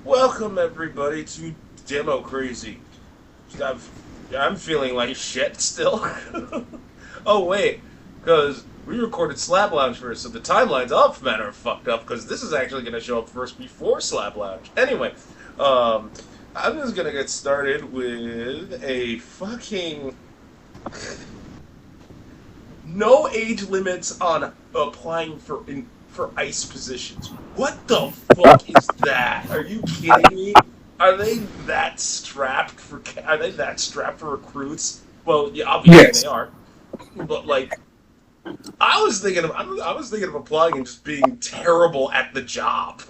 Welcome everybody to Demo Crazy. I'm feeling like shit still. Oh wait, because we recorded Slab Lounge first, so the timeline's off matter fucked up. Because this is actually going to show up first before Slab Lounge. Anyway, I'm just gonna get started with a fucking no age limits on applying for ice positions. What the fuck is that? Are you kidding me? Are they that strapped for recruits? Well, yeah, obviously yes. They are. But like, I was thinking of applying and just being terrible at the job.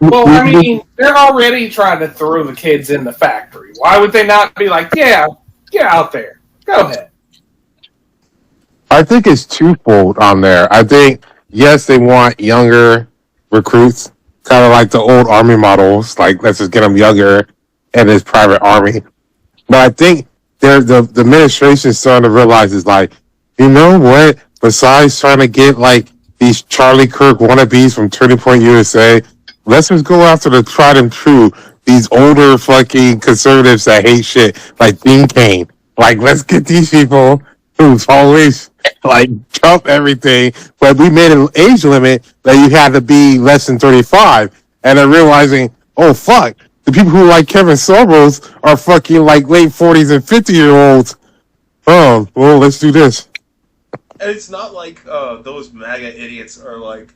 Well, I mean, they're already trying to throw the kids in the factory. Why would they not be like, yeah, get out there, go ahead? I think it's twofold on there. I think, yes, they want younger recruits, kind of like the old Army models, like let's just get them younger in this private Army. But I think the administration is starting to realize is like, you know what? Besides trying to get like these Charlie Kirk wannabes from Turning Point USA, let's just go after the tried and true, these older fucking conservatives that hate shit, like Dean Cain. Like, let's get these people who's always like Trump everything, but we made an age limit that you had to be less than 35, and they're realizing, oh fuck, the people who like Kevin Sorbo's are fucking like late 40s and 50-year-olds. Oh, well, let's do this. And it's not like those MAGA idiots are like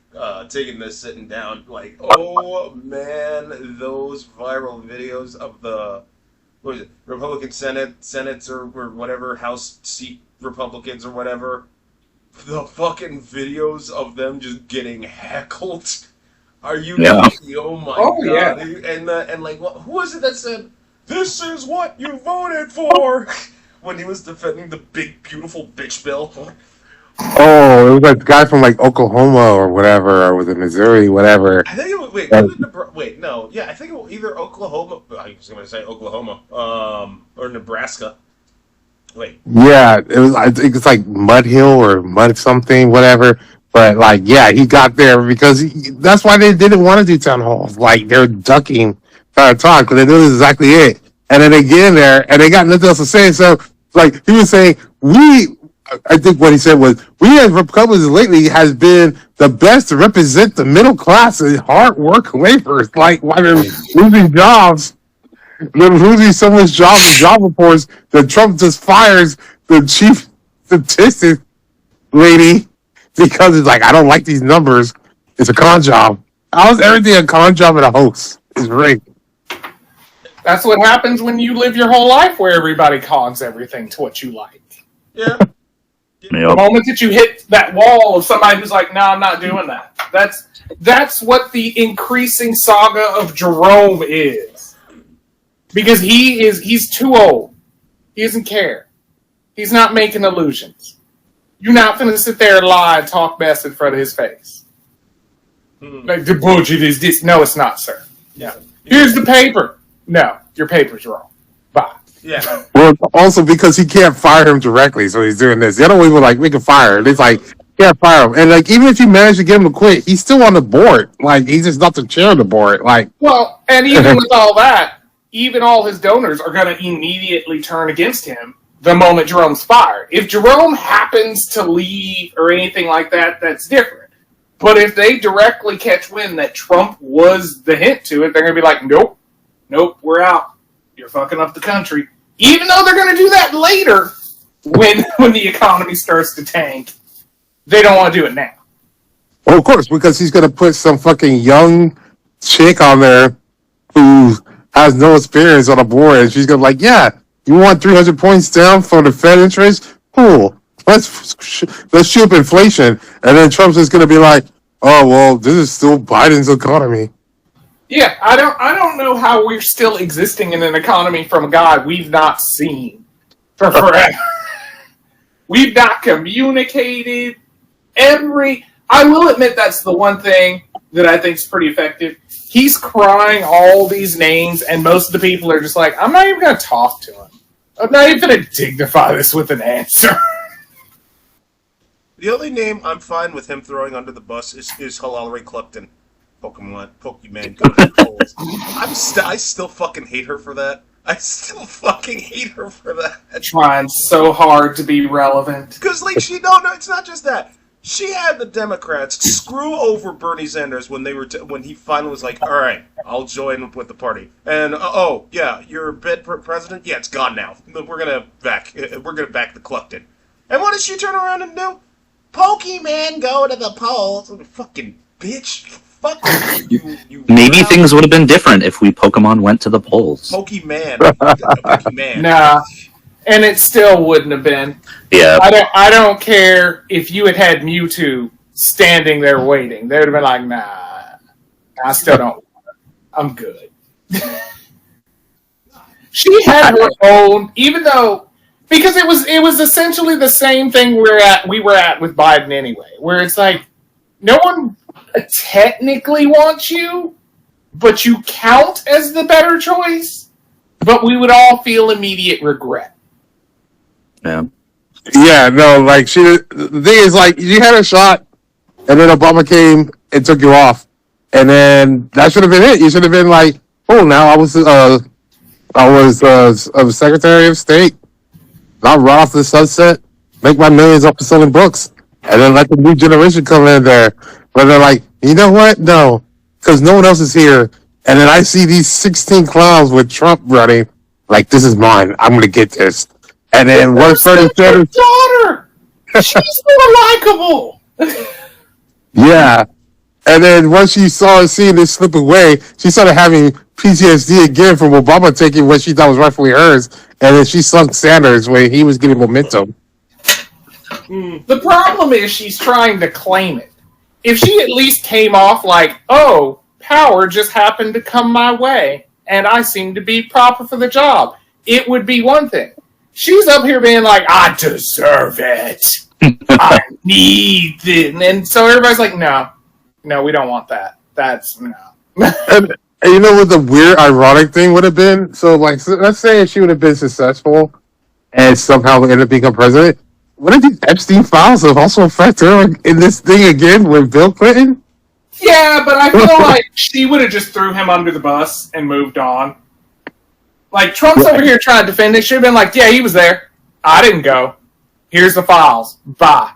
taking this sitting down like, oh man, those viral videos of the Republican Senates or whatever House seat Republicans or whatever, the fucking videos of them just getting heckled. Are you? Yeah. Oh my god! Yeah. And like, who was it that said, "This is what you voted for"? When he was defending the big beautiful bitch bill. Oh, it was like the guy from like Oklahoma or whatever, or was it Missouri, whatever. I think it was no, yeah, I think it was either Oklahoma. I was going to say Oklahoma, or Nebraska. Wait. Yeah, it was. I think it's like Mud Hill or Mud something, whatever. But like, yeah, he got there because that's why they didn't want to do town halls. Like they're ducking trying to talk because they knew this is exactly it. And then they get in there and they got nothing else to say. So like he was saying, I think what he said was, we as Republicans lately has been the best to represent the middle class and hard work laborers. Like while they're losing jobs. They're losing so much job reports that Trump just fires the chief statistic lady because it's like, I don't like these numbers. It's a con job. How is everything a con job and a hoax? It's rigged. That's what happens when you live your whole life where everybody cons everything to what you like. Yeah. The moment that you hit that wall of somebody who's like, no, I'm not doing that. That's what the increasing saga of Jerome is. Because he's too old. He doesn't care. He's not making illusions. You're not going to sit there and lie and talk mess in front of his face. Like, the budget is this. No, it's not, sir. Yeah. Here's the paper. No, your paper's wrong. Bye. Yeah. Well, also because he can't fire him directly, so he's doing this. The other way were like, we can fire him. It's like, can't fire him. And like, even if you manage to get him to quit, he's still on the board. Like, he's just not the chair of the board. Like, well, and even with all that, even all his donors are going to immediately turn against him the moment Jerome's fired. If Jerome happens to leave or anything like that, that's different. But if they directly catch wind that Trump was the hint to it, they're going to be like, nope, we're out. You're fucking up the country. Even though they're going to do that later when the economy starts to tank, they don't want to do it now. Well, of course, because he's going to put some fucking young chick on there who has no experience on a board, and she's going to be like, yeah, you want 300 points down from the Fed interest? Cool. Let's shoot up inflation. And then Trump's just going to be like, oh, well, this is still Biden's economy. Yeah, I don't know how we're still existing in an economy from a guy we've not seen for forever. We've not communicated I will admit that's the one thing that I think is pretty effective. He's crying all these names, and most of the people are just like, I'm not even going to talk to him. I'm not even going to dignify this with an answer. The only name I'm fine with him throwing under the bus is Hillary Clinton. Pokemon, go to the polls. I still fucking hate her for that. I still fucking hate her for that. Trying so hard to be relevant. Because, like, no, it's not just that. She had the Democrats screw over Bernie Sanders when when he finally was like, all right, I'll join with the party. And, yeah, your bid for president? Yeah, it's gone now. We're gonna back the Cluckton. And what did she turn around and do? Pokemon, go to the polls. Fucking bitch. Fuck you. Maybe things would have been different if Pokemon went to the polls. Pokemon. Nah. And it still wouldn't have been. Yeah. I don't care if you had Mewtwo standing there waiting. They would have been like, nah, I still don't want it. I'm good. She had her own, even though, because it was essentially the same thing we were at with Biden anyway, where it's like, no one technically wants you, but you count as the better choice, but we would all feel immediate regret. Yeah. Yeah, no, like the thing is, like, you had a shot, and then Obama came and took you off, and then that should have been it. You should have been like, oh, now I was Secretary of State. I'll run off the sunset, make my millions off of selling books, and then let the new generation come in there. But they're like, you know what? No, because no one else is here. And then I see these 16 clowns with Trump running, like, this is mine. I'm gonna get this. And then once Bernie Sanders, daughter, she's more likable. yeah. And then once she saw seeing this slip away, she started having PTSD again from Obama taking what she thought was rightfully hers, and then she sunk Sanders when he was getting momentum. The problem is she's trying to claim it. If she at least came off like, oh, power just happened to come my way, and I seem to be proper for the job, it would be one thing. She's up here being like, I deserve it. I need it. And so everybody's like, no, we don't want that. That's, no. And you know what the weird, ironic thing would have been? So, like, let's say if she would have been successful and somehow ended up becoming president, what if these Epstein files have also affected her in this thing again with Bill Clinton? Yeah, but I feel like she would have just threw him under the bus and moved on. Like, Trump's over here trying to defend it. Should have been like, yeah, he was there. I didn't go. Here's the files. Bye.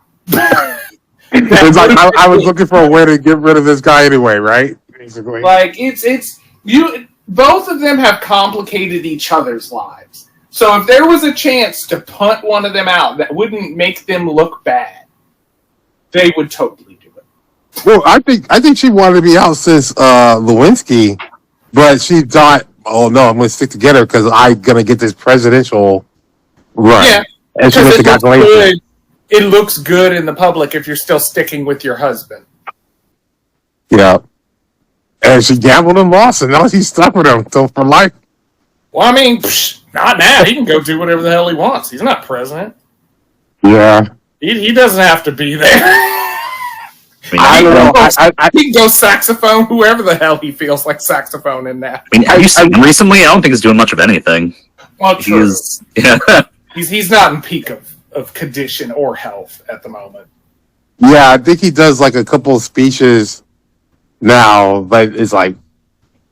It's like, I was looking for a way to get rid of this guy anyway, right? Basically. Like, you. Both of them have complicated each other's lives. So if there was a chance to punt one of them out that wouldn't make them look bad, they would totally do it. Well, I think she wanted to be out since Lewinsky, but she thought, oh no, I'm going to stick together because I'm going to get this presidential run. Yeah, and she went to good. It looks good in the public if you're still sticking with your husband. Yeah. And she gambled and lost, and now she's stuck with him for life. Well, I mean, not now. He can go do whatever the hell he wants. He's not president. Yeah. He doesn't have to be there. I don't know. He can go saxophone whoever the hell he feels like saxophone in that. I mean, have you seen him recently? I don't think he's doing much of anything. Well, true. Yeah. He's not in peak of condition or health at the moment. Yeah, I think he does like a couple of speeches now, but it's like,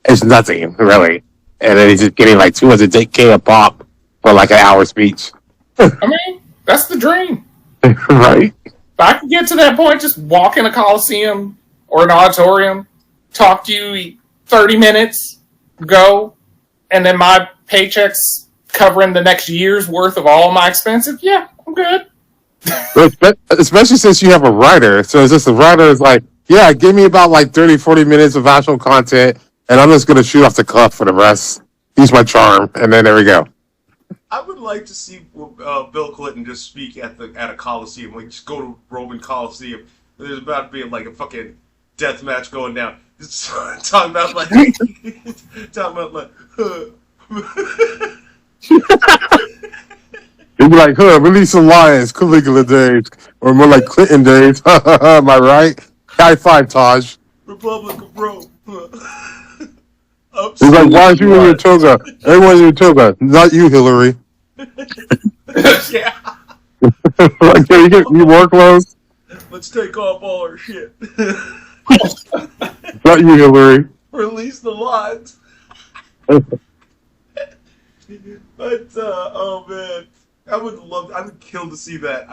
it's nothing, really. And then he's just getting like $200K a pop for like an hour speech. I mean, that's the dream. Right? If I could get to that point, just walk in a coliseum or an auditorium, talk to you 30 minutes, go, and then my paycheck's covering the next year's worth of all my expenses, yeah, I'm good. Especially since you have a writer. So it's just the writer is like, yeah, give me about like 30, 40 minutes of actual content, and I'm just going to shoot off the cuff for the rest. Use my charm, and then there we go. I would like to see Bill Clinton just speak at a Coliseum. Like, just go to Roman Coliseum. There's about to be like a fucking death match going down. Just talking about like, He'd be like, release the lions, Caligula days, or more like Clinton days. Am I right? High five, Taj. Republic of Rome. He's like, why is you in your toga? Everyone's in your toga. Not you, Hillary. Yeah. Like, can you get me more clothes? Let's take off all our shit. Not you, Hillary. Release the lines. But oh man, I would kill to see that.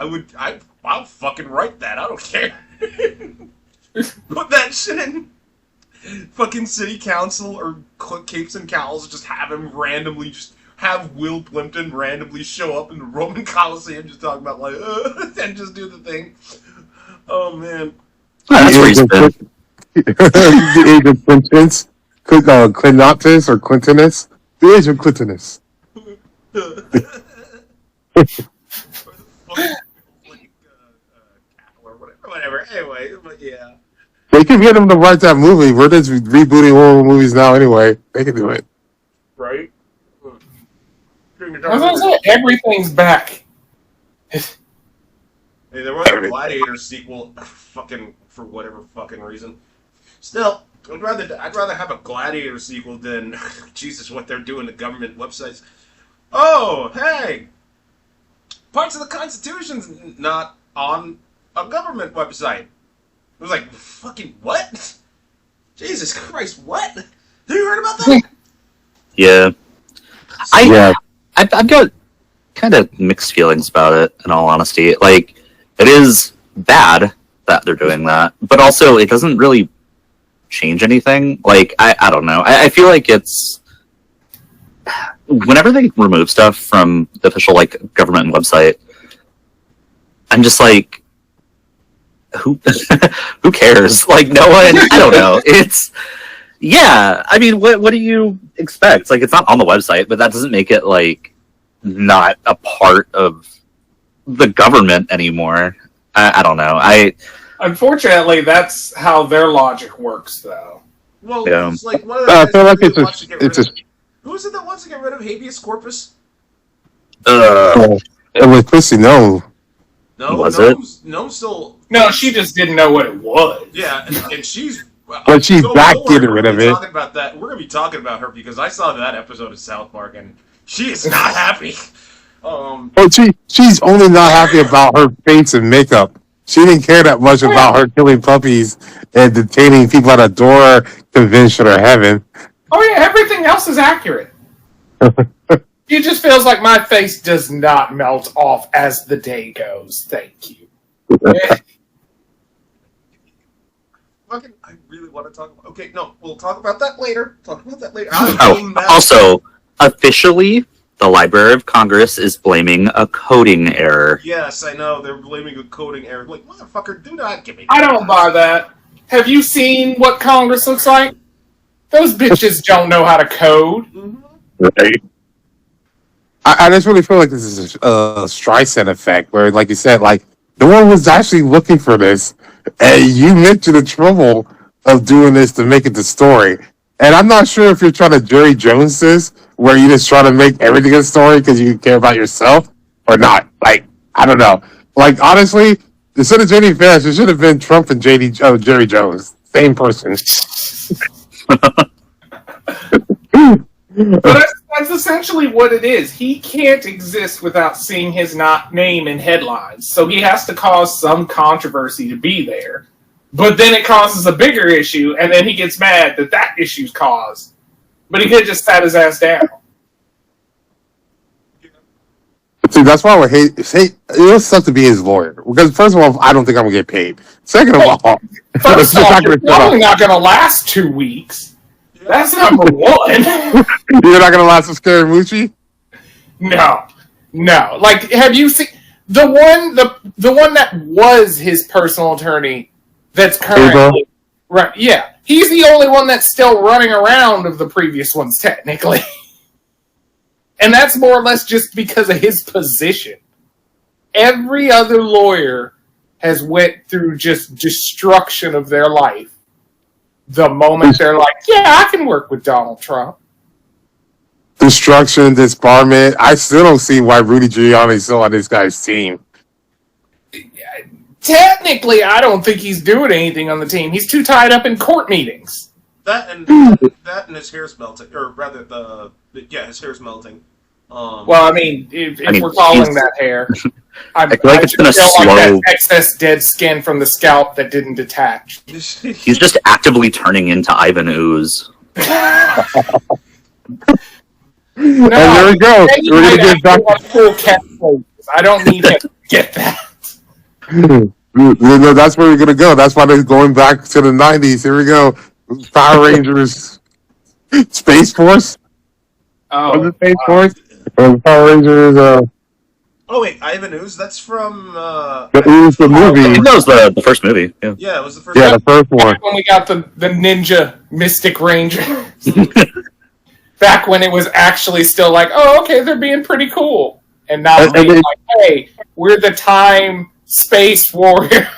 I'll fucking write that. I don't care. Put that shit in fucking city council or capes and cowls. Just have him randomly have Will Plimpton randomly show up in the Roman Coliseum, just talking about and just do the thing. Oh man, That's where he's been. The age of Clintonus, Clintonus or Clintonus. The age of Clintonus. Or whatever. Anyway, but yeah. They can get him to write that movie. We're just rebooting horror movies now anyway. They can do it. Right? I was gonna say, everything's back. Hey, there was a Gladiator sequel, fucking for whatever fucking reason. Still, I'd rather have a Gladiator sequel than Jesus what they're doing to government websites. Oh, hey, parts of the Constitution's not on a government website. It was like, fucking what? Jesus Christ, what? Have you heard about that? Yeah. I've got kind of mixed feelings about it, in all honesty. Like, it is bad that they're doing that, but also it doesn't really change anything. Like, I don't know. I feel like it's... Whenever they remove stuff from the official, like, government website, I'm just like, who cares? Like, no one... I don't know. It's... Yeah, I mean, what do you expect? Like, it's not on the website, but that doesn't make it, like, not a part of the government anymore. I don't know. Unfortunately, that's how their logic works, though. Well, Yeah. it's like one of the I feel like who is it that wants to get rid of habeas corpus? it was Kristi Noem. No, Was Noem's still... No, she just didn't know what it was. Yeah, and she's... But she's back getting rid of it. We're going to be talking about her because I saw that episode of South Park and she is not happy. But she's only not happy about her face and makeup. She didn't care that much about her killing puppies and detaining people at a door convention or heaven. Oh yeah, everything else is accurate. It just feels like my face does not melt off as the day goes. Thank you. Fucking, I really want to talk about... Okay, no, we'll talk about that later. Also, officially, the Library of Congress is blaming a coding error. Yes, I know, they're blaming a coding error. Like, motherfucker, do not give me... I don't buy that. Have you seen what Congress looks like? Those bitches don't know how to code. Right. I just really feel like this is a Streisand effect, where, like you said, like, no one was actually looking for this. And you mentioned the trouble of doing this to make it the story. And I'm not sure if you're trying to Jerry Jones this, where you just try to make everything a story because you care about yourself, or not. Like, I don't know. Like, honestly, instead of JD Vance, it should have been Trump and Jerry Jones. Same person. But that's essentially what it is. He can't exist without seeing his name in headlines. So he has to cause some controversy to be there. But then it causes a bigger issue, and then he gets mad that issue's caused. But he could have just sat his ass down. See, that's why I would hate. It sucks to be his lawyer. Because, first of all, I don't think I'm going to get paid. Second of all, first off, you're probably not going to last 2 weeks. That's number one. You're not going to last with Scaramucci? No. Like, have you seen the one that was his personal attorney that's currently... Right, yeah. He's the only one that's still running around of the previous ones, technically. And that's more or less just because of his position. Every other lawyer has went through just destruction of their life the moment they're like, yeah, I can work with Donald Trump. Destruction, disbarment. I still don't see why Rudy Giuliani's still on this guy's team. Technically, I don't think he's doing anything on the team. He's too tied up in court meetings. That and his hair's melting, or rather, his hair's melting. Well, I mean, if we're calling that hair, I feel like it's been a feel slow. like that excess dead skin from the scalp that didn't detach. He's just actively turning into Ivan Ooze. No, And there we go. he We're might gonna get back. actually have cool catchphrases. I don't need him to get that. That's where we're gonna go. That's why they're going back to the '90s. Here we go. Power Rangers, Space Force. Was it Space Force? Power Rangers. Oh wait, Ivan Ooze. That's from. It was the I movie. think that was the first movie. Yeah. Yeah, it was the first. Yeah, the first one. Back when we got the Ninja Mystic Ranger. Back when it was actually still like, oh, okay, they're being pretty cool. And now And they're they- like, hey, we're the time space warrior.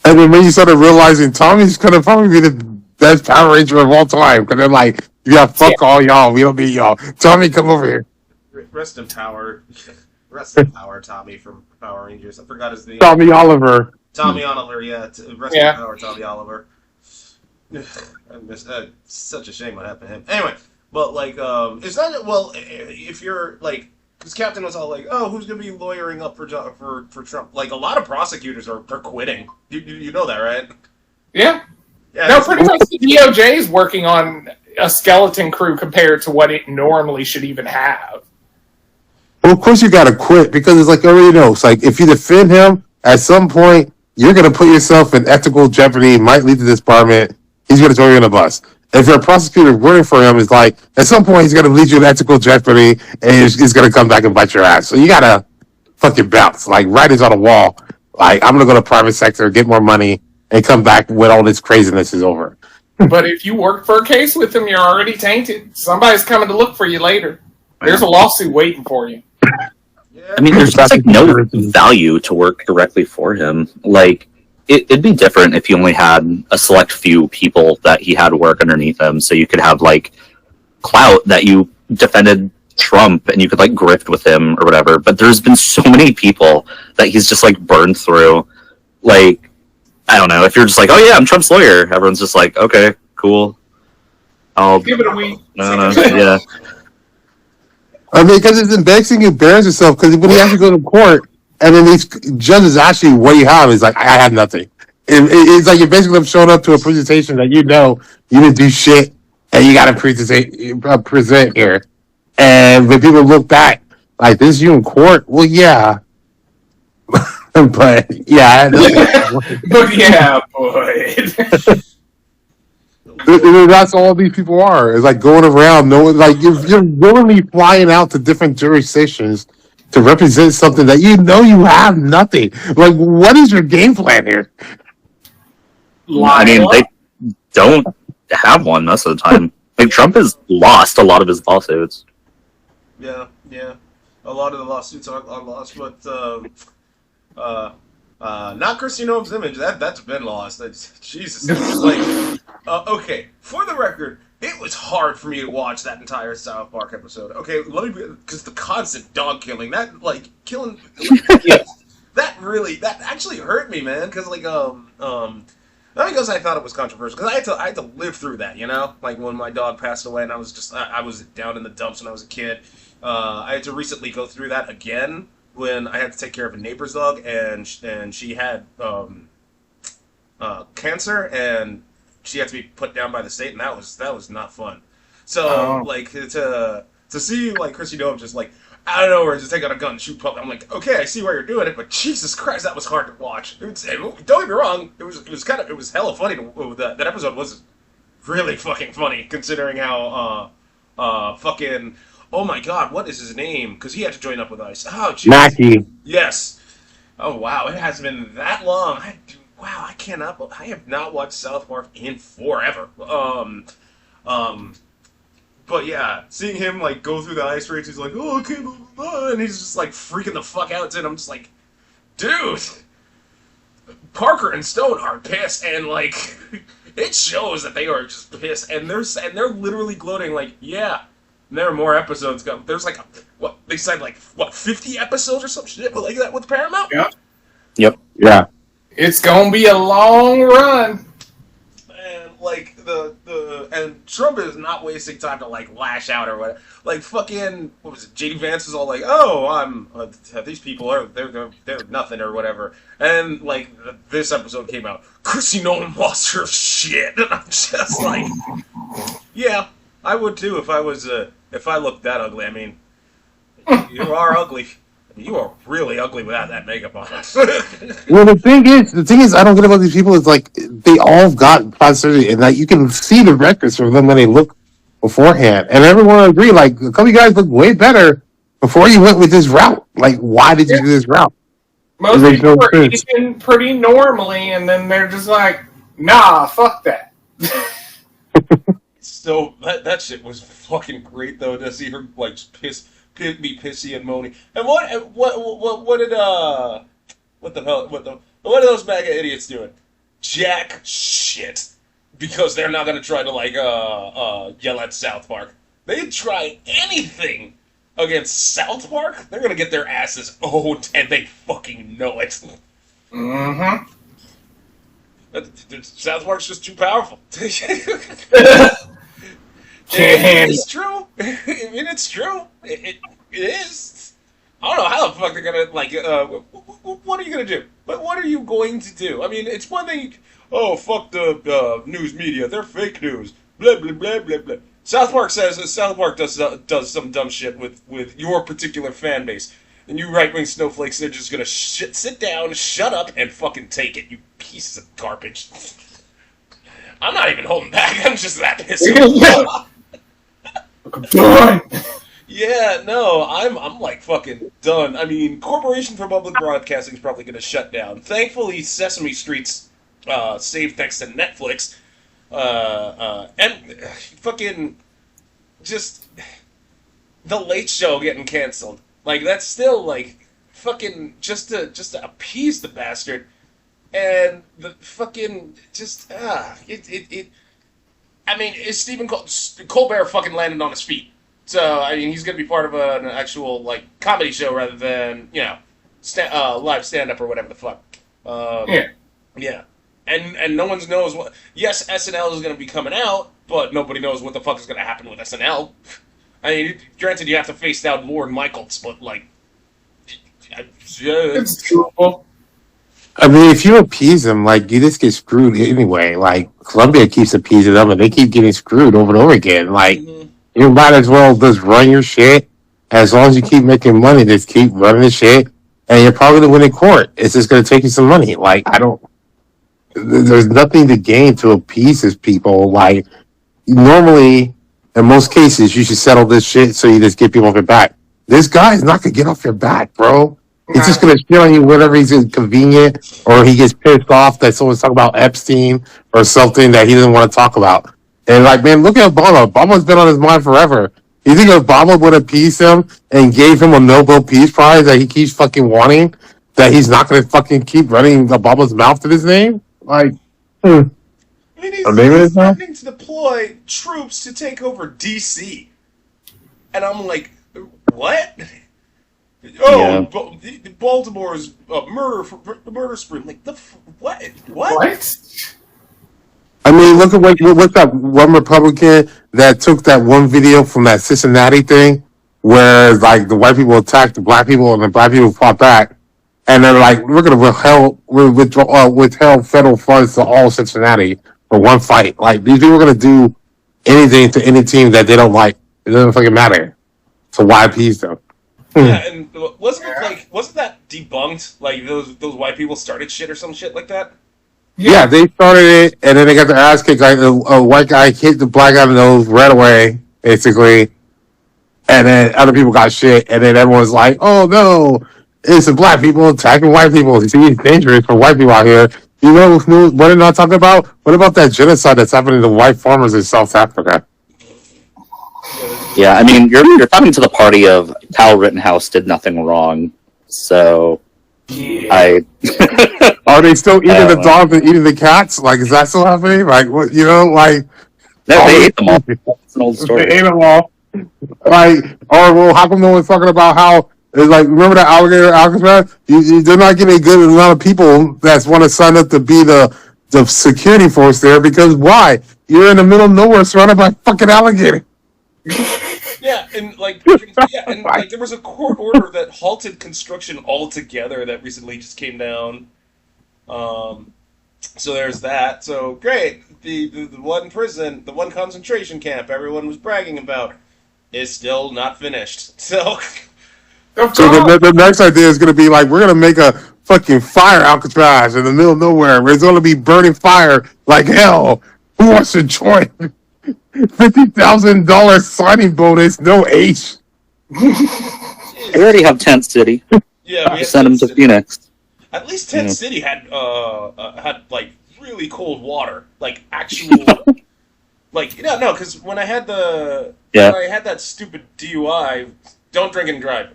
And then when you started realizing Tommy's gonna probably be the best Power Ranger of all time, because they're like, yeah, fuck all y'all, we don't need y'all. Tommy, come over here. Rest in power. Rest in power, Tommy from Power Rangers. I forgot his name. Tommy Oliver. Tommy Oliver, yeah. Rest in power, Tommy Oliver. I miss, such a shame what happened to him. Anyway, but like, it's not well. If you're like, because Captain was all like, "Oh, who's gonna be lawyering up for Trump?" Like, a lot of prosecutors are quitting. You know that, right? Yeah. Yeah. No, pretty much the DOJ is working on a skeleton crew compared to what it normally should even have. Well, of course you gotta quit, because it's like, already know, it's like, if you defend him, at some point, you're gonna put yourself in ethical jeopardy, might lead to disbarment, he's gonna throw you in a bus. If you're a prosecutor working for him, it's like, at some point, he's gonna lead you in ethical jeopardy, and he's gonna come back and bite your ass. So you gotta fucking bounce. Like, writing's on the wall. Like, I'm gonna go to private sector, get more money, and come back when all this craziness is over. But if you work for a case with him, you're already tainted. Somebody's coming to look for you later. There's a lawsuit waiting for you. I mean, there's just like no value to work directly for him. Like, it'd be different if he only had a select few people that he had work underneath him, so you could have like clout that you defended Trump and you could like grift with him or whatever. But there's been so many people that he's just like burned through. Like, I don't know, if you're just like, oh yeah, I'm Trump's lawyer, everyone's just like, okay, cool. I'll Give it a week. no, yeah. I mean, because it's embarrassing, you embarrass yourself, because when you actually go to court, and then these judges actually, what you have is like, I had nothing. It's like you basically have shown up to a presentation that you know you didn't do shit, and you got to present here. And when people look back, like, this is you in court? Well, yeah. But, yeah, I had nothing. But yeah, boy. That's all these people are. It's like going around, like you're willingly flying out to different jurisdictions to represent something that you know you have nothing. Like, what is your game plan here? I mean, they don't have one most of the time. Like, Trump has lost a lot of his lawsuits. Yeah. A lot of the lawsuits are lost, but not Kristi Noem's image. That's been lost. Jesus. Like, okay. For the record, it was hard for me to watch that entire South Park episode. Okay, because the constant dog killing, that like killing, that actually hurt me, man. Because like not because I thought it was controversial, because I had to live through that, you know, like when my dog passed away and I was just I was down in the dumps when I was a kid. I had to recently go through that again when I had to take care of a neighbor's dog, and she had cancer, and she had to be put down by the state, and that was not fun. So like to see like Kristi Noem just like out of nowhere just take out a gun and shoot puppet. I'm like, okay, I see why you're doing it, but Jesus Christ, that was hard to watch. Don't get me wrong, it was hella funny. That episode was really fucking funny considering how fucking. Oh my God, what is his name? Because he had to join up with us. Oh, geez. Mackie. Yes. Oh wow, it has been that long. I have not watched South Park in forever. But yeah, seeing him like go through the ice raids, he's like, oh, okay, blah, blah, blah, and he's just like freaking the fuck out. And I'm just like, dude, Parker and Stone are pissed, and like, it shows that they are just pissed, and they're literally gloating like, yeah. There are more episodes coming. There's like, what, they said like, 50 episodes or some shit like that with Paramount? Yep. Yeah. It's gonna be a long run. And like and Trump is not wasting time to like lash out or whatever. Like fucking what was it? JD Vance is all like, "Oh, I'm these people are they're nothing or whatever." And like this episode came out, Kristi Noem lost her shit, and I'm just like, yeah, I would too if I was if I looked that ugly. I mean, you are ugly. You are really ugly without that makeup on. Well, the thing is, I don't get about these people is like they all got plastic surgery, and like you can see the records from them when they look beforehand, and everyone will agree. Like a couple of you guys look way better before you went with this route. Like, why did you do this route? Most people are eating pretty normally, and then they're just like, "Nah, fuck that." So that shit was fucking great though to see her like be pissy and moany. And what did what are those MAGA idiots doing? Jack shit, because they're not gonna try to like yell at South Park. They'd try anything against South Park, they're gonna get their asses owned, and they fucking know it. Mm-hmm. South Park's just too powerful. It's true. I mean, it's true. It is. I don't know how the fuck they're gonna like. What are you gonna do? But what are you going to do? I mean, it's one thing. Oh, fuck the news media. They're fake news. Blah blah blah blah blah. South Park does some dumb shit with your particular fan base, and you right wing snowflakes, they're just gonna sit down, shut up, and fucking take it. You pieces of garbage. I'm not even holding back. I'm just that pissed off. I'm done. Yeah, no, I'm like fucking done. I mean, Corporation for Public Broadcasting is probably gonna shut down. Thankfully, Sesame Street's saved thanks to Netflix. And fucking just the Late Show getting canceled. Like that's still like fucking just to appease the bastard. And the fucking just it. I mean, is Stephen Colbert fucking landed on his feet? So I mean, he's gonna be part of an actual like comedy show rather than live stand up or whatever the fuck. Yeah. And no one knows what. Yes, SNL is going to be coming out, but nobody knows what the fuck is going to happen with SNL. I mean, granted, you have to face down Lorne Michaels, but like, It's doable. I mean, if you appease them, like you just get screwed anyway. Like Columbia keeps appeasing them, and they keep getting screwed over and over again. Like you might as well just run your shit. As long as you keep making money, just keep running the shit, and you're probably going to win in court. It's just going to take you some money. Like there's nothing to gain to appease these people. Like normally, in most cases, you should settle this shit so you just get people off your back. This guy is not going to get off your back, bro. He's just going to shit on you whenever he's inconvenient, or he gets pissed off that someone's talking about Epstein or something that he doesn't want to talk about. And like, man, look at Obama. Obama's been on his mind forever. You think Obama would appease him and gave him a Nobel Peace Prize that he keeps fucking wanting, that he's not going to fucking keep running Obama's mouth to his name? Like, I mean, he's threatening to deploy troops to take over D.C. And I'm like, what? Oh, yeah. Baltimore's murder spree. I'm like, what? What? I mean, look at what's that one Republican that took that one video from that Cincinnati thing where like the white people attacked the black people and the black people fought back, and they're like, we're gonna withheld federal funds to all Cincinnati for one fight. Like these people are gonna do anything to any team that they don't like. It doesn't fucking matter. So why appease them? Yeah, and wasn't that debunked? Like those white people started shit or some shit like that? Yeah, they started it, and then they got their ass kicked. Like a white guy hit the black guy in the nose right away, basically, and then other people got shit, and then everyone's like, "Oh no, it's the black people attacking white people. See, it's dangerous for white people out here." You know what they're not talking about? What about that genocide that's happening to white farmers in South Africa? Yeah, I mean, you're talking to the party of Kyle Rittenhouse did nothing wrong, so Are they still eating the dogs and eating the cats? Like, is that still happening? Like, what, you know, like... No, they ate them all. It's an old story. They ate them all. Like, or, well, how come no one's talking about how, it's like, remember that alligator Alcatraz? They're not getting a good amount of people that want to sign up to be the the security force there because why? You're in the middle of nowhere surrounded by fucking alligator. Yeah, and like there was a court order that halted construction altogether that recently just came down. So there's that. So great. The one prison, the one concentration camp everyone was bragging about is still not finished. So the next idea is going to be like, we're going to make a fucking fire Alcatraz in the middle of nowhere where it's going to be burning fire like hell. Who wants to join? $50,000 signing bonus, no age. I already have Tent City. Yeah, we send them to Phoenix. At least Tent City had like really cold water, like actual, like because when I had when I had that stupid DUI, don't drink and drive,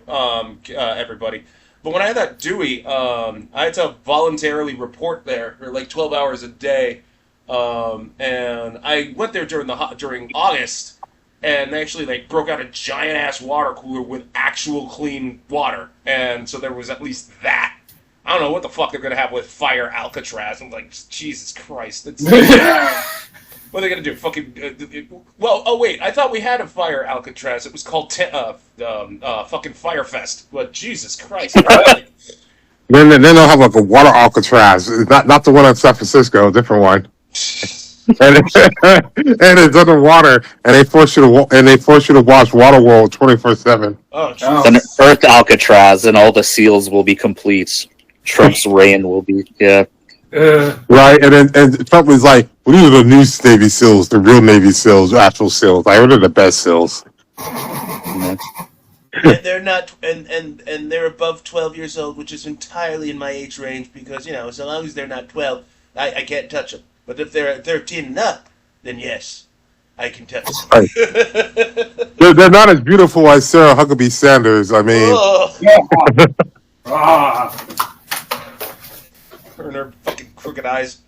everybody. But when I had that Dewey, I had to voluntarily report there for like 12 hours a day, and I went there during August, and they actually like broke out a giant ass water cooler with actual clean water, and so there was at least that. I don't know what the fuck they're gonna have with Fire Alcatraz. I'm like, Jesus Christ. That's, what are they gonna do? Fucking. Wait. I thought we had a Fire Alcatraz. It was called fucking Firefest. But Jesus Christ. Then they'll have like a water Alcatraz, not the one in San Francisco, a different one. and it's underwater, and they force you to watch Waterworld 24/7. Oh, Jesus. Then Earth Alcatraz, and all the seals will be complete. Trump's reign will be right, and Trump was like, well, these are the new Navy SEALs, the real Navy SEAls, actual SEAls. Like, what are the best SEAls? And they're not, and they're above 12 years old, which is entirely in my age range because so long as they're not 12, I can't touch them. But if they're 13 and up, then yes, I can touch them. Right. They're not as beautiful as Sarah Huckabee Sanders. I mean, her and her fucking crooked eyes.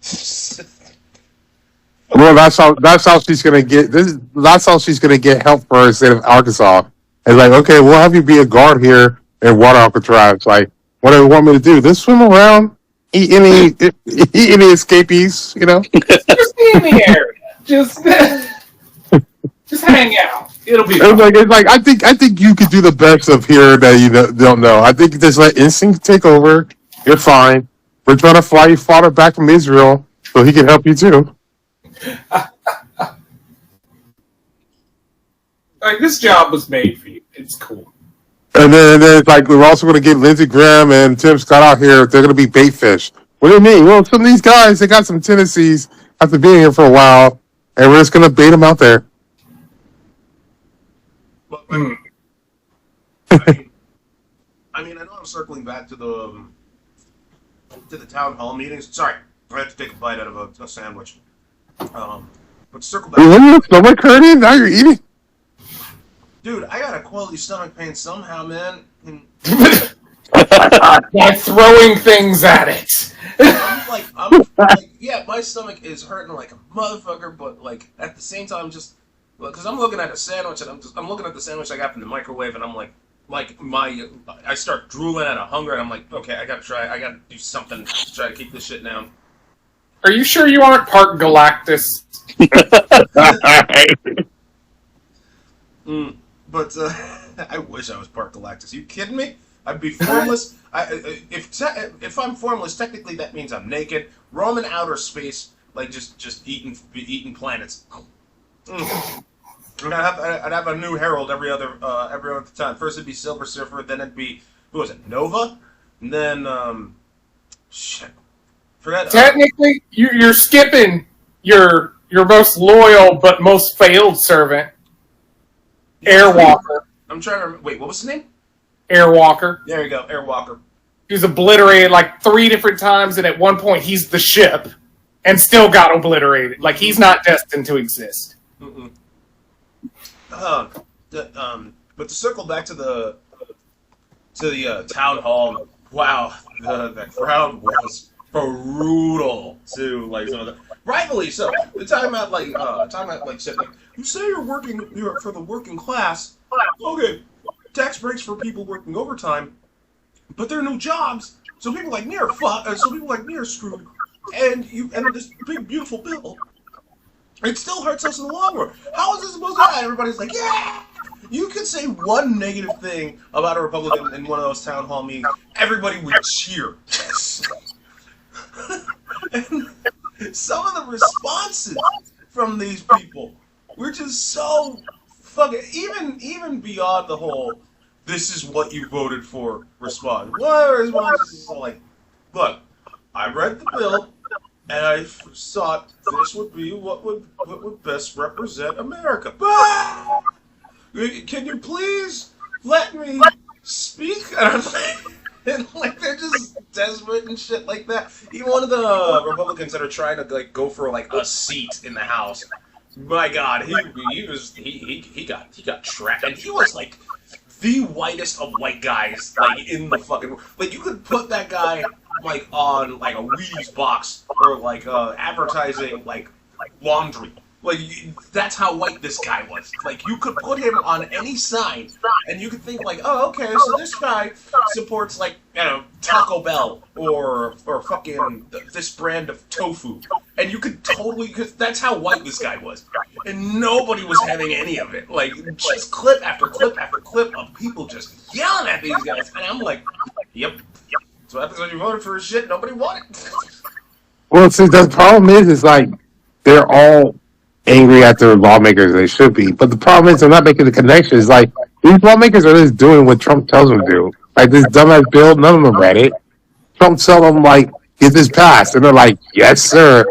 well, that's how she's gonna get this. That's how she's gonna get help for her state of Arkansas. It's like, okay, we'll have you be a guard here in Water Alcatraz. Like, what do you want me to do? Just swim around, eat any escapees, Just be in the area. Just hang out. It'll be fun. It's like I think you could do the best of here that you don't know. I think just let instinct take over. You're fine. We're trying to fly your father back from Israel so he can help you too. Like, this job was made for you. It's cool. And then it's like we're also going to get Lindsey Graham and Tim Scott out here. They're going to be bait fish. What do you mean? Well, some of these guys, they got some tendencies after being here for a while, and we're just going to bait them out there. But, I mean, I know I'm circling back to the town hall meetings. Sorry, I had to take a bite out of a sandwich. But circle back. Your stomach hurting? Now you're eating? Dude, I got a quality stomach pain somehow, man. By throwing things at it. I'm like, yeah, my stomach is hurting like a motherfucker, but like at the same time, just because I'm looking at a sandwich and I'm looking at the sandwich I got from the microwave, and I'm like I start drooling out of hunger, and I'm like, okay, I gotta do something to try to keep this shit down. Are you sure you aren't part Galactus? But I wish I was part Galactus. Are you kidding me? I'd be formless. If I'm formless, technically that means I'm naked, roaming outer space, like just eating planets. I'd have a new herald every other time. First it'd be Silver Surfer, then it'd be Nova, and then shit. Forget. Technically, you're skipping your most loyal but most failed servant, Airwalker. I'm trying to remember. Wait, what was his name? Airwalker. There you go, Airwalker. He was obliterated like 3 different times, and at one point he's the ship, and still got obliterated. Like, he's not destined to exist. Mm-mm. But to circle back to the town hall, wow, the crowd was brutal too. Like some of the rightfully so. The time at said, like, you say you're for the working class. Okay, tax breaks for people working overtime, but there are no jobs. So people like me are screwed. and this big beautiful bill, it still hurts us in the long run. How is this supposed to happen? Everybody's like, yeah! You could say one negative thing about a Republican in one of those town hall meetings, everybody would cheer. And some of the responses from these people were just so fucking, even beyond the whole, this is what you voted for response. One of the responses is like, look, I read the bill, and I thought this would be what would best represent America. But can you please let me speak? And they're just desperate and shit like that. Even one of the Republicans that are trying to like go for like a seat in the House, my God, he got trapped, and he was like the whitest of white guys, like in the fucking, like you could put that guy like on like a Wheaties box or like advertising like laundry. Like that's how white this guy was. Like you could put him on any sign, and you could think like, oh, okay, so this guy supports like Taco Bell or fucking this brand of tofu, and you could totally, because that's how white this guy was, and nobody was having any of it. Like just clip after clip after clip of people just yelling at these guys, and I'm like, yep. So that's when you voted for shit nobody wanted. Well, see, the problem is like they're all angry at their lawmakers. They should be, but the problem is they're not making the connections. Like these lawmakers are just doing what Trump tells them to do. Like this dumbass bill, none of them read it. Trump tell them like, "Get this passed," and they're like, "Yes, sir."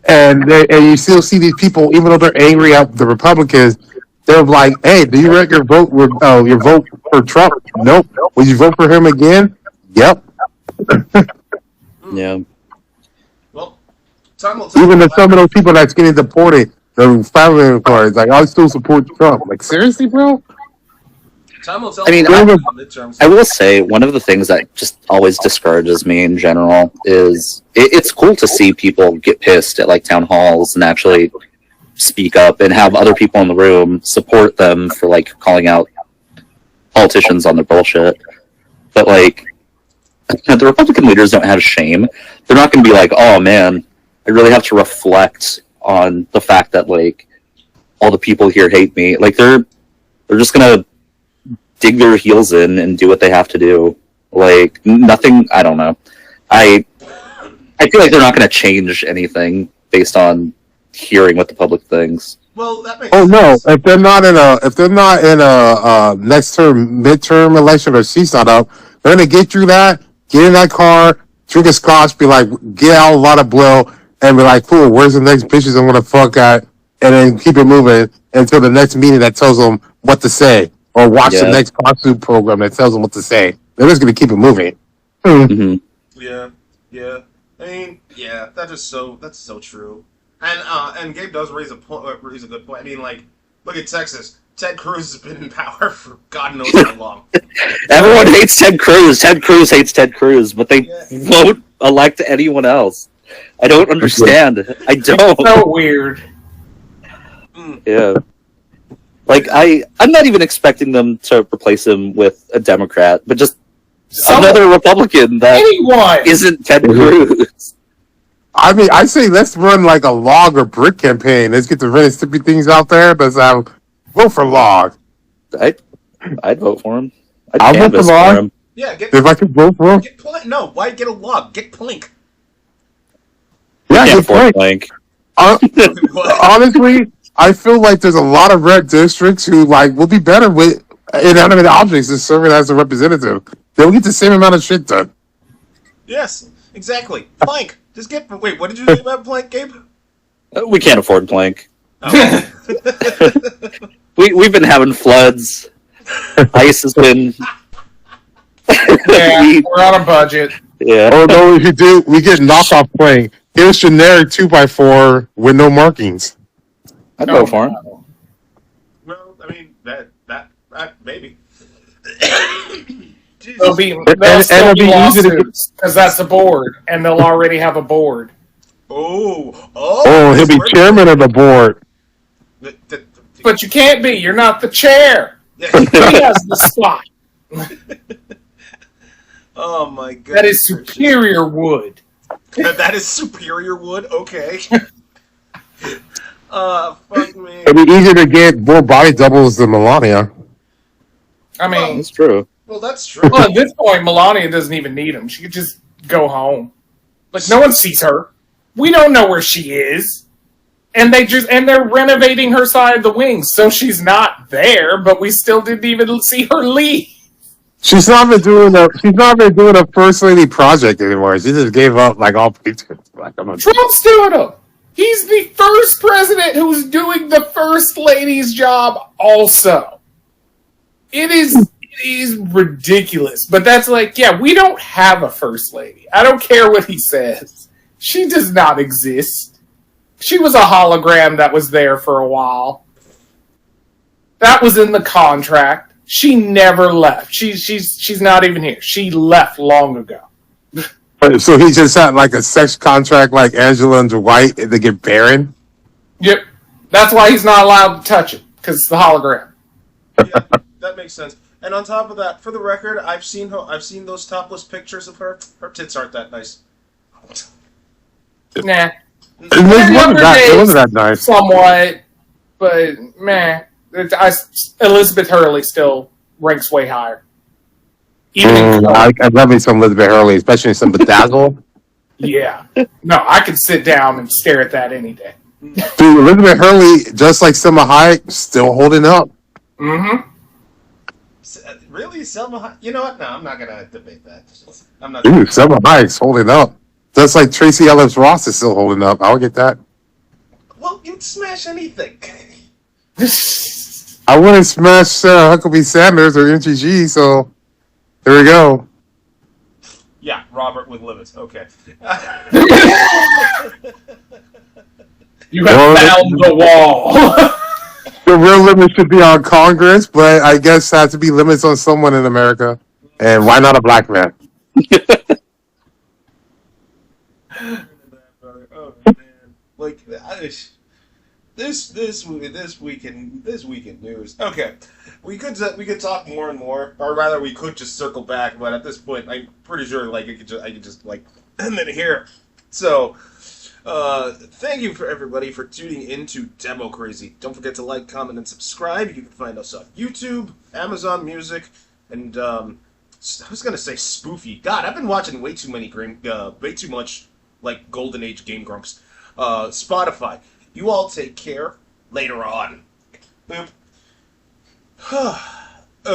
And you still see these people, even though they're angry at the Republicans, they're like, "Hey, do you read your vote? Your vote for Trump? Nope. Would you vote for him again? Yep." Yeah. Well, time will tell. Even if some of those people that's getting deported, the family cards, like I still support Trump. Like seriously, bro. Time will tell. I mean, midterms. I will say one of the things that just always discourages me in general is it's cool to see people get pissed at like town halls and actually speak up and have other people in the room support them for like calling out politicians on their bullshit. But like the Republican leaders don't have shame. They're not going to be like, oh man, I really have to reflect on the fact that like all the people here hate me. Like they're just going to dig their heels in and do what they have to do. Like nothing. I don't know. I feel like they're not going to change anything based on hearing what the public thinks. Well, that makes Oh sense. no! If they're not in a next term midterm election or seats not up, they're gonna get through that. Get in that car, drink a scotch, be like, get out a lot of blow, and be like, cool. Where's the next bitches I'm gonna fuck at? And then keep it moving until the next meeting that tells them what to say, or watch the next costume program that tells them what to say. They're just gonna keep it moving. Mm-hmm. Yeah. I mean, yeah, that's so true. And Gabe does raise a good point. I mean, like, look at Texas. Ted Cruz has been in power for God knows how long. Everyone hates Ted Cruz. Ted Cruz hates Ted Cruz, but they won't elect anyone else. I don't understand. I don't. So weird. Yeah. Like, I'm not even expecting them to replace him with a Democrat, but just another Republican that isn't Ted Cruz. I mean, I say let's run like a log or brick campaign. Let's get the red and stippy things out there. Let's vote for log. I'd vote for him. I'll vote for log. Him. Yeah, if I could vote for him. No, why get a log? Get Plink. Yeah, get Plink. Honestly, I feel like there's a lot of red districts who like will be better with inanimate objects than serving as a representative. They'll get the same amount of shit done. Yes, exactly. Plank. Just get. Wait, what did you say about Plank, Gabe? We can't afford Plank. Oh. We've been having floods. Ice has been. Yeah, we're on a budget. Yeah. Or no, if you do, we get knockoff playing. Here's generic 2x4 with no markings. I'd vote for him. Well, I mean that maybe. They'll still be lawsuits because that's a board, and they'll already have a board. Oh, he'll be chairman of the board. But you can't be. You're not the chair. He has the spot. Oh my god. That is superior wood. That is superior wood. Okay. Fuck me. It'd be easier to get more body doubles than Melania. I mean, That's true. Well, that's true. well, at this point, Melania doesn't even need him. She could just go home. Like, no one sees her. We don't know where she is. And they're renovating her side of the wing, so she's not there, but we still didn't even see her leave. She's not been doing a first lady project anymore. She just gave up like all pictures. Like, Trump's doing them. He's the first president who's doing the first lady's job also. It is ridiculous. But that's like, yeah, we don't have a first lady. I don't care what he says. She does not exist. She was a hologram that was there for a while. That was in the contract. She never left. She's not even here. She left long ago. so he just had like a sex contract like Angela and Dwight and they get barren? Yep. That's why he's not allowed to touch it, because it's the hologram. Yeah, that makes sense. And on top of that, for the record, I've seen those topless pictures of her. Her tits aren't that nice. Nah. It wasn't that nice. Somewhat, but meh. Elizabeth Hurley still ranks way higher. Even I love me some Elizabeth Hurley, especially some Bedazzle. Yeah. No, I could sit down and stare at that any day. Dude, Elizabeth Hurley, just like Selma Hayek, still holding up. Mm-hmm. Really, Selma? You know what? No, I'm not gonna debate that. I'm not. Dude, Selma Hayek's holding up. Just like Tracy Ellis Ross is still holding up. I'll get that. Well, you'd smash anything. I wouldn't smash Huckabee Sanders or MTG, so there we go. Yeah, Robert with limits. Okay. You have found the wall. The real limit should be on Congress, but I guess has to be limits on someone in America. And why not a black man? Oh man, like this week in news. Okay, we could talk more and more, or rather, we could just circle back. But at this point, I'm pretty sure like I could just like end it here. So, thank you for everybody for tuning into Demo Crazy. Don't forget to like, comment, and subscribe. You can find us on YouTube, Amazon Music, and I was gonna say Spoofy. God, I've been watching way too much like Golden Age Game Grumps. Spotify. You all take care. Later on. Boop.